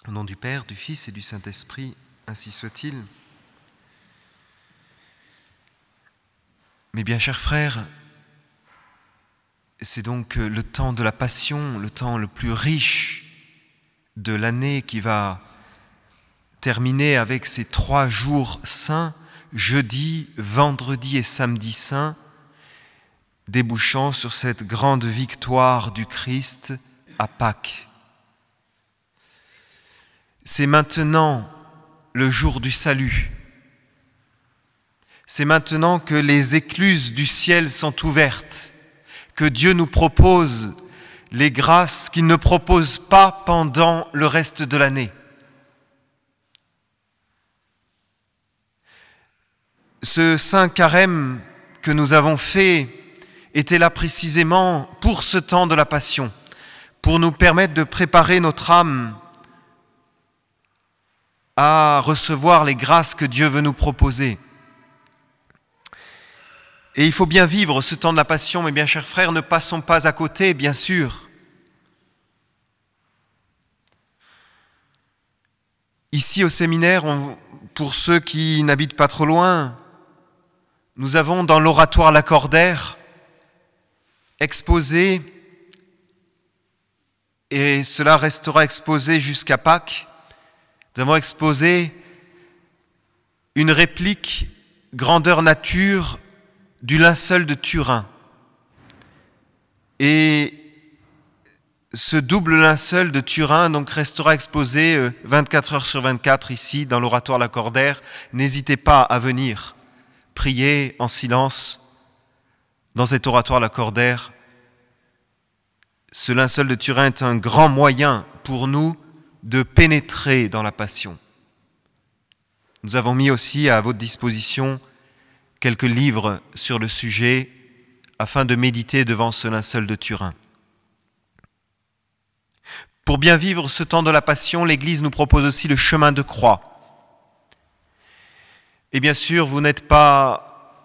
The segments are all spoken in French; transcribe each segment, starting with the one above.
Au nom du Père, du Fils et du Saint-Esprit, ainsi soit-il. Mes bien chers frères, c'est donc le temps de la Passion, le temps le plus riche de l'année qui va terminer avec ces 3 jours saints, jeudi, vendredi et samedi saint, débouchant sur cette grande victoire du Christ à Pâques. C'est maintenant le jour du salut. C'est maintenant que les écluses du ciel sont ouvertes, que Dieu nous propose les grâces qu'il ne propose pas pendant le reste de l'année. Ce Saint Carême que nous avons fait était là précisément pour ce temps de la Passion, pour nous permettre de préparer notre âme à recevoir les grâces que Dieu veut nous proposer. Et il faut bien vivre ce temps de la Passion, mes bien chers frères, ne passons pas à côté, bien sûr. Ici au séminaire, pour ceux qui n'habitent pas trop loin, nous avons dans l'oratoire Lacordaire exposé, et cela restera exposé jusqu'à Pâques, nous avons exposé une réplique grandeur nature du linceul de Turin. Et ce double linceul de Turin donc restera exposé 24 heures sur 24 ici dans l'oratoire Lacordaire. N'hésitez pas à venir prier en silence dans cet oratoire Lacordaire. Ce linceul de Turin est un grand moyen pour nous de pénétrer dans la Passion. Nous avons mis aussi à votre disposition quelques livres sur le sujet afin de méditer devant ce linceul de Turin. Pour bien vivre ce temps de la Passion, l'Église nous propose aussi le chemin de croix. Et bien sûr, vous n'êtes pas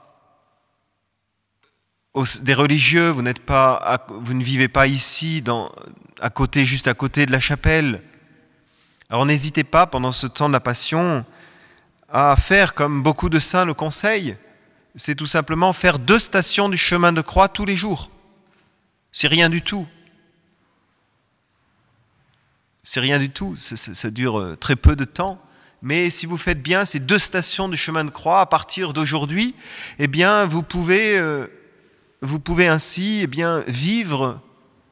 des religieux, vous ne vivez pas ici, juste à côté de la chapelle. Alors n'hésitez pas, pendant ce temps de la Passion, à faire comme beaucoup de saints le conseillent. C'est tout simplement faire 2 stations du chemin de croix tous les jours. C'est rien du tout. C'est rien du tout, ça dure très peu de temps. Mais si vous faites bien ces 2 stations du chemin de croix à partir d'aujourd'hui, eh bien vous pouvez ainsi vivre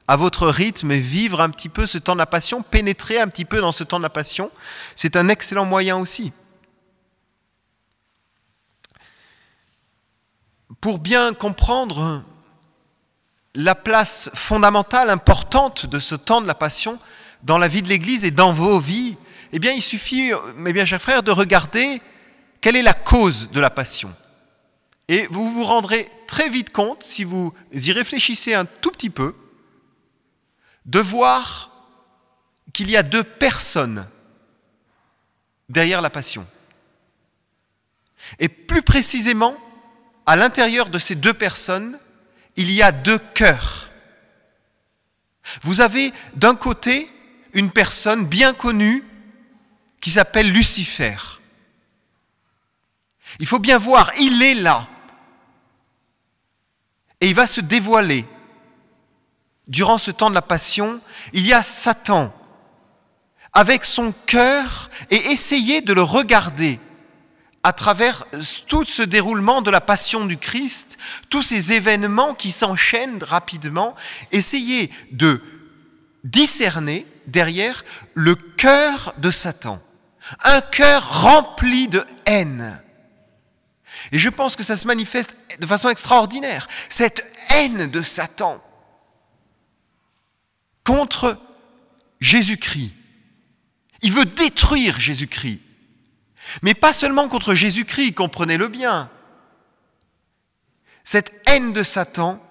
à votre rythme et vivre un petit peu ce temps de la Passion, pénétrer un petit peu dans ce temps de la Passion. C'est un excellent moyen aussi. Pour bien comprendre la place fondamentale, importante de ce temps de la Passion dans la vie de l'Église et dans vos vies, eh bien, il suffit, mes bien chers frères, de regarder quelle est la cause de la Passion. Et vous vous rendrez très vite compte, si vous y réfléchissez un tout petit peu, de voir qu'il y a 2 personnes derrière la Passion. Et plus précisément, à l'intérieur de ces 2 personnes, il y a 2 cœurs. Vous avez d'un côté une personne bien connue qui s'appelle Lucifer. Il faut bien voir, il est là. Et il va se dévoiler. Durant ce temps de la Passion, il y a Satan, avec son cœur, et essayez de le regarder à travers tout ce déroulement de la Passion du Christ, tous ces événements qui s'enchaînent rapidement, essayez de discerner derrière le cœur de Satan, un cœur rempli de haine. Et je pense que ça se manifeste de façon extraordinaire, cette haine de Satan contre Jésus-Christ. Il veut détruire Jésus-Christ. Mais pas seulement contre Jésus-Christ, comprenez-le bien. Cette haine de Satan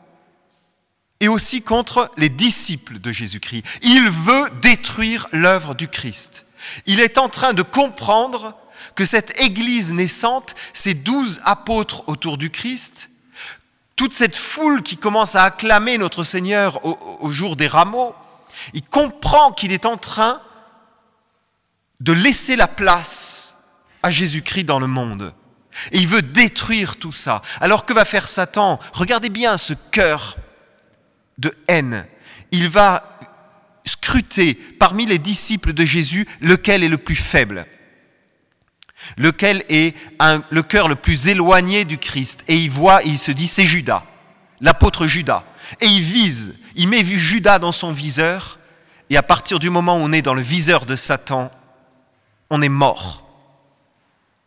est aussi contre les disciples de Jésus-Christ. Il veut détruire l'œuvre du Christ. Il est en train de comprendre que cette Église naissante, ces 12 apôtres autour du Christ, toute cette foule qui commence à acclamer notre Seigneur au jour des rameaux, il comprend qu'il est en train de laisser la place à Jésus-Christ dans le monde. Et il veut détruire tout ça. Alors que va faire Satan? Regardez bien ce cœur de haine. Il va scruter parmi les disciples de Jésus lequel est le plus faible, lequel est le cœur le plus éloigné du Christ. Et il se dit, c'est Judas, l'apôtre Judas. Et il met Judas dans son viseur. Et à partir du moment où on est dans le viseur de Satan, on est mort,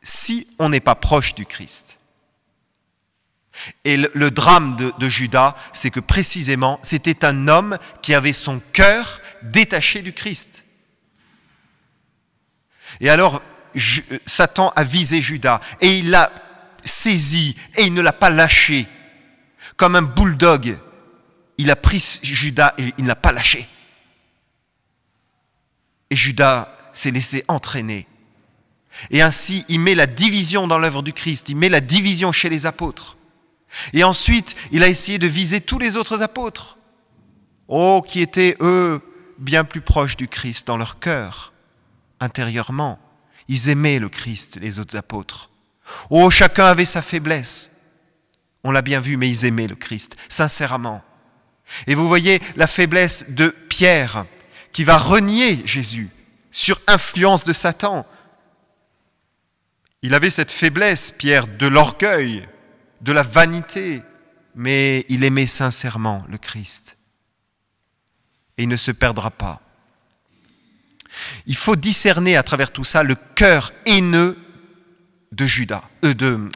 si on n'est pas proche du Christ. Et le drame de Judas, c'est que précisément, c'était un homme qui avait son cœur détaché du Christ. Et alors, Satan a visé Judas, et il l'a saisi, et il ne l'a pas lâché. Comme un bulldog, il a pris Judas et il ne l'a pas lâché. Et Judas s'est laissé entraîner. Et ainsi, il met la division dans l'œuvre du Christ, il met la division chez les apôtres. Et ensuite, il a essayé de viser tous les autres apôtres, qui étaient, eux, bien plus proches du Christ dans leur cœur, intérieurement. Ils aimaient le Christ, les autres apôtres. Chacun avait sa faiblesse. On l'a bien vu, mais ils aimaient le Christ, sincèrement. Et vous voyez la faiblesse de Pierre, qui va renier Jésus sur influence de Satan. Il avait cette faiblesse, Pierre, de l'orgueil, de la vanité, mais il aimait sincèrement le Christ. Et il ne se perdra pas. Il faut discerner à travers tout ça le cœur haineux de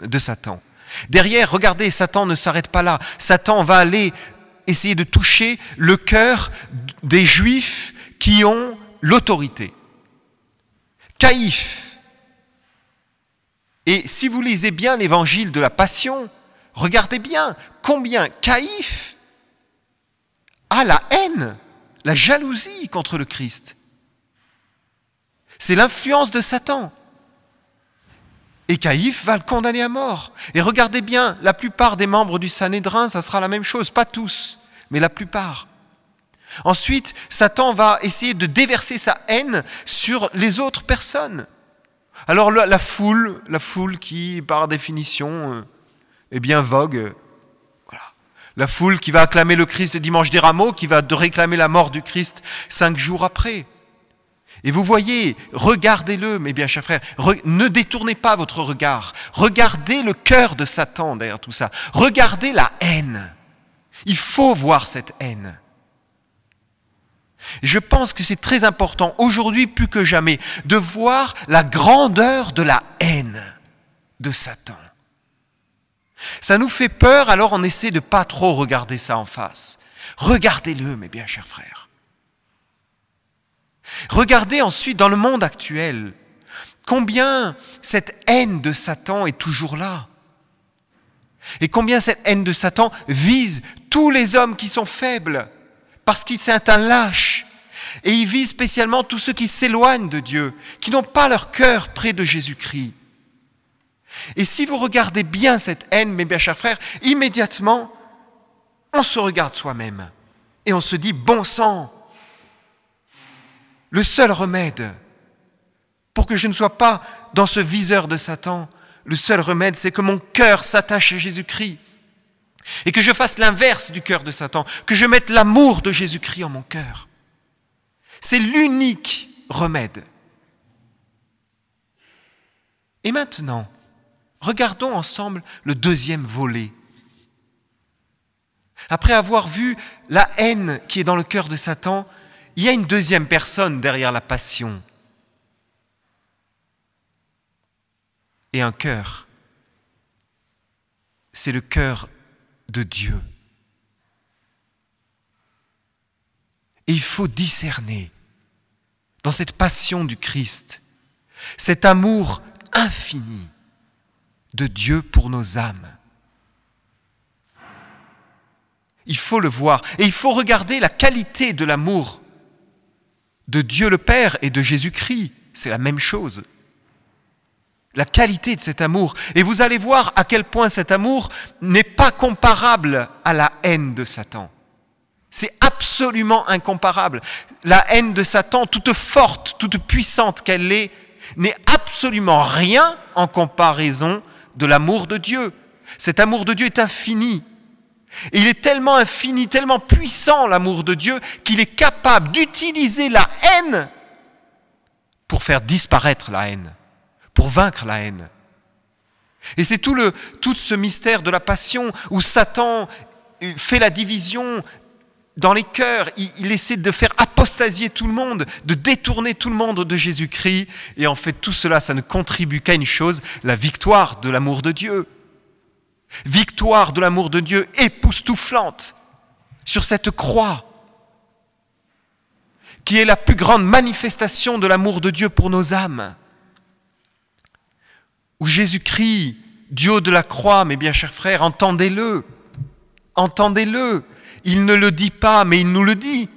de Satan. Derrière, regardez, Satan ne s'arrête pas là. Satan va aller essayer de toucher le cœur des Juifs qui ont l'autorité. Caïphe. Et si vous lisez bien l'évangile de la Passion, regardez bien combien Caïphe a la haine, la jalousie contre le Christ. C'est l'influence de Satan. Et Caïphe va le condamner à mort. Et regardez bien, la plupart des membres du Sanhédrin, ça sera la même chose. Pas tous, mais la plupart. Ensuite, Satan va essayer de déverser sa haine sur les autres personnes. Alors la foule qui, par définition, vogue. Voilà. La foule qui va acclamer le Christ le dimanche des Rameaux, qui va réclamer la mort du Christ 5 jours après. Et vous voyez, regardez-le, mes bien chers frères, ne détournez pas votre regard. Regardez le cœur de Satan derrière tout ça. Regardez la haine. Il faut voir cette haine. Et je pense que c'est très important, aujourd'hui plus que jamais, de voir la grandeur de la haine de Satan. Ça nous fait peur, alors on essaie de ne pas trop regarder ça en face. Regardez-le, mes bien chers frères. Regardez ensuite dans le monde actuel combien cette haine de Satan est toujours là. Et combien cette haine de Satan vise tous les hommes qui sont faibles, parce qu'il c'est un lâche. Et il vise spécialement tous ceux qui s'éloignent de Dieu, qui n'ont pas leur cœur près de Jésus-Christ. Et si vous regardez bien cette haine, mes bien chers frères, immédiatement, on se regarde soi-même. Et on se dit, bon sang, le seul remède pour que je ne sois pas dans ce viseur de Satan, le seul remède, c'est que mon cœur s'attache à Jésus-Christ et que je fasse l'inverse du cœur de Satan, que je mette l'amour de Jésus-Christ en mon cœur. C'est l'unique remède. Et maintenant, regardons ensemble le deuxième volet. Après avoir vu la haine qui est dans le cœur de Satan, il y a une deuxième personne derrière la passion. Et un cœur. C'est le cœur de Dieu. Et il faut discerner dans cette passion du Christ, cet amour infini de Dieu pour nos âmes. Il faut le voir et il faut regarder la qualité de l'amour de Dieu le Père et de Jésus-Christ. C'est la même chose. La qualité de cet amour. Et vous allez voir à quel point cet amour n'est pas comparable à la haine de Satan. C'est absolument incomparable. La haine de Satan, toute forte, toute puissante qu'elle est, n'est absolument rien en comparaison de l'amour de Dieu. Cet amour de Dieu est infini. Et il est tellement infini, tellement puissant l'amour de Dieu, qu'il est capable d'utiliser la haine pour faire disparaître la haine, pour vaincre la haine. Et c'est tout ce mystère de la passion où Satan fait la division dans les cœurs. Il essaie de faire apostasier tout le monde, de détourner tout le monde de Jésus-Christ. Et en fait, tout cela, ça ne contribue qu'à une chose, la victoire de l'amour de Dieu. Victoire de l'amour de Dieu époustouflante sur cette croix, qui est la plus grande manifestation de l'amour de Dieu pour nos âmes. Où Jésus-Christ, du haut de la croix, mes bien chers frères, entendez-le, il ne le dit pas, mais il nous le dit.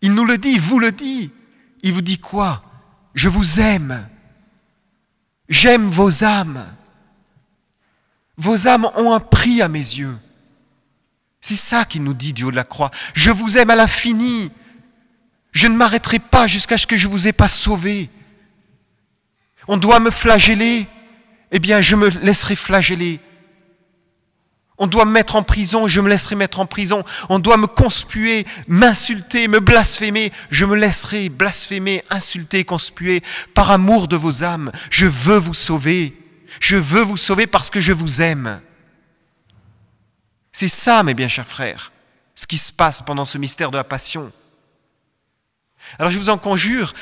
Il nous le dit, il vous le dit. Il vous dit quoi? Je vous aime. J'aime vos âmes. Vos âmes ont un prix à mes yeux. C'est ça qu'il nous dit du haut de la croix. Je vous aime à l'infini. Je ne m'arrêterai pas jusqu'à ce que je ne vous ai pas sauvé. On doit me flageller. Eh bien, je me laisserai flageller. On doit me mettre en prison, je me laisserai mettre en prison. On doit me conspuer, m'insulter, me blasphémer. Je me laisserai blasphémer, insulter, conspuer par amour de vos âmes. Je veux vous sauver. Je veux vous sauver parce que je vous aime. C'est ça, mes bien chers frères, ce qui se passe pendant ce mystère de la passion. Alors je vous en conjure,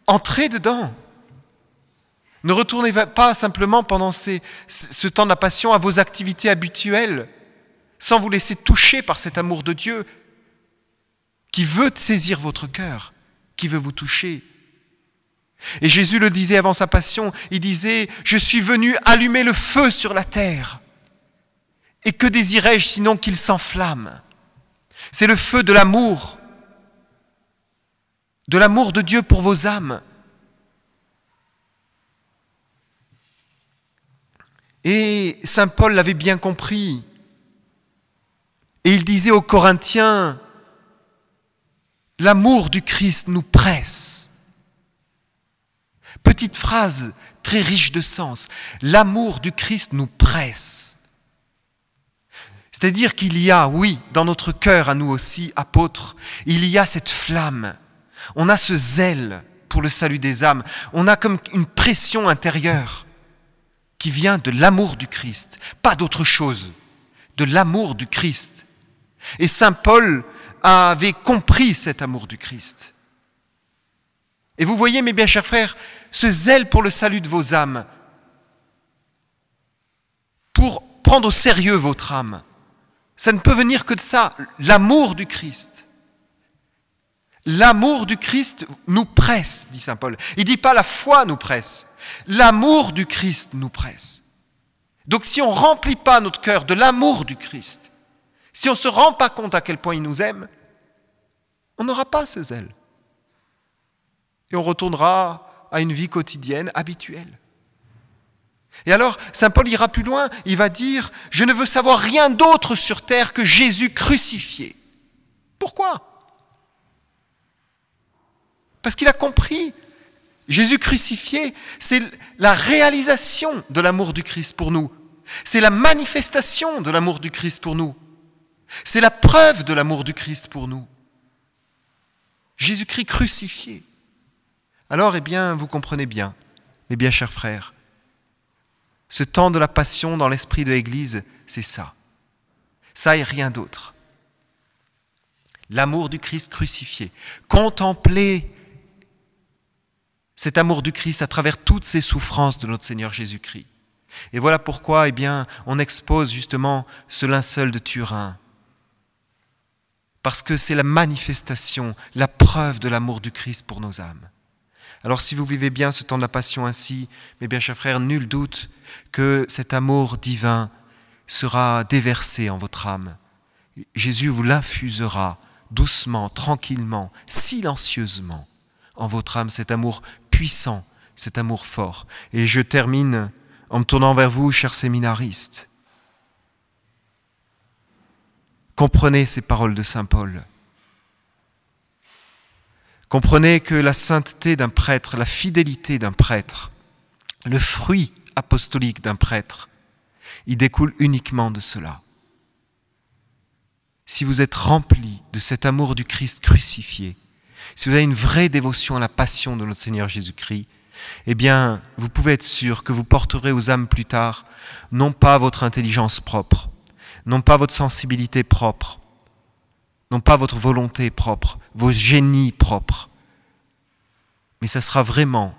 entrez dedans. Ne retournez pas simplement pendant ce temps de la passion à vos activités habituelles, sans vous laisser toucher par cet amour de Dieu qui veut saisir votre cœur, qui veut vous toucher. Et Jésus le disait avant sa passion, il disait « Je suis venu allumer le feu sur la terre. Et que désirais-je sinon qu'il s'enflamme ?» C'est le feu de l'amour de Dieu pour vos âmes. Et saint Paul l'avait bien compris. Et il disait aux Corinthiens, l'amour du Christ nous presse. Petite phrase très riche de sens. L'amour du Christ nous presse. C'est-à-dire qu'il y a, oui, dans notre cœur à nous aussi, apôtres, il y a cette flamme. On a ce zèle pour le salut des âmes. On a comme une pression intérieure qui vient de l'amour du Christ, pas d'autre chose, de l'amour du Christ. Et saint Paul avait compris cet amour du Christ. Et vous voyez, mes bien chers frères, ce zèle pour le salut de vos âmes, pour prendre au sérieux votre âme, ça ne peut venir que de ça, l'amour du Christ. L'amour du Christ nous presse, dit saint Paul. Il ne dit pas la foi nous presse, l'amour du Christ nous presse. Donc si on ne remplit pas notre cœur de l'amour du Christ, si on ne se rend pas compte à quel point il nous aime, on n'aura pas ce zèle. Et on retournera à une vie quotidienne habituelle. Et alors, saint Paul ira plus loin, il va dire « Je ne veux savoir rien d'autre sur terre que Jésus crucifié. » Pourquoi ? Parce qu'il a compris, Jésus crucifié, c'est la réalisation de l'amour du Christ pour nous. C'est la manifestation de l'amour du Christ pour nous. C'est la preuve de l'amour du Christ pour nous. Jésus-Christ crucifié. Alors, eh bien, vous comprenez bien, mes bien chers frères, ce temps de la passion dans l'esprit de l'Église, c'est ça. Ça et rien d'autre. L'amour du Christ crucifié. Contemplez cet amour du Christ à travers toutes ces souffrances de notre Seigneur Jésus-Christ. Et voilà pourquoi, eh bien, on expose justement ce linceul de Turin. Parce que c'est la manifestation, la preuve de l'amour du Christ pour nos âmes. Alors si vous vivez bien ce temps de la passion ainsi, mes bien chers frères, nul doute que cet amour divin sera déversé en votre âme. Jésus vous l'infusera doucement, tranquillement, silencieusement en votre âme, cet amour puissant, cet amour fort. Et je termine en me tournant vers vous, chers séminaristes. Comprenez ces paroles de saint Paul. Comprenez que la sainteté d'un prêtre, la fidélité d'un prêtre, le fruit apostolique d'un prêtre, il découle uniquement de cela. Si vous êtes rempli de cet amour du Christ crucifié, si vous avez une vraie dévotion à la passion de notre Seigneur Jésus-Christ, eh bien, vous pouvez être sûr que vous porterez aux âmes plus tard, non pas votre intelligence propre, non pas votre sensibilité propre, non pas votre volonté propre, vos génies propres, mais ça sera vraiment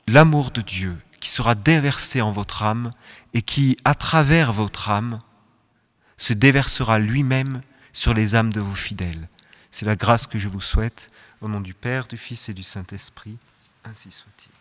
l'amour de Dieu qui sera déversé en votre âme et qui, à travers votre âme, se déversera lui-même sur les âmes de vos fidèles. C'est la grâce que je vous souhaite, au nom du Père, du Fils et du Saint-Esprit, ainsi soit-il.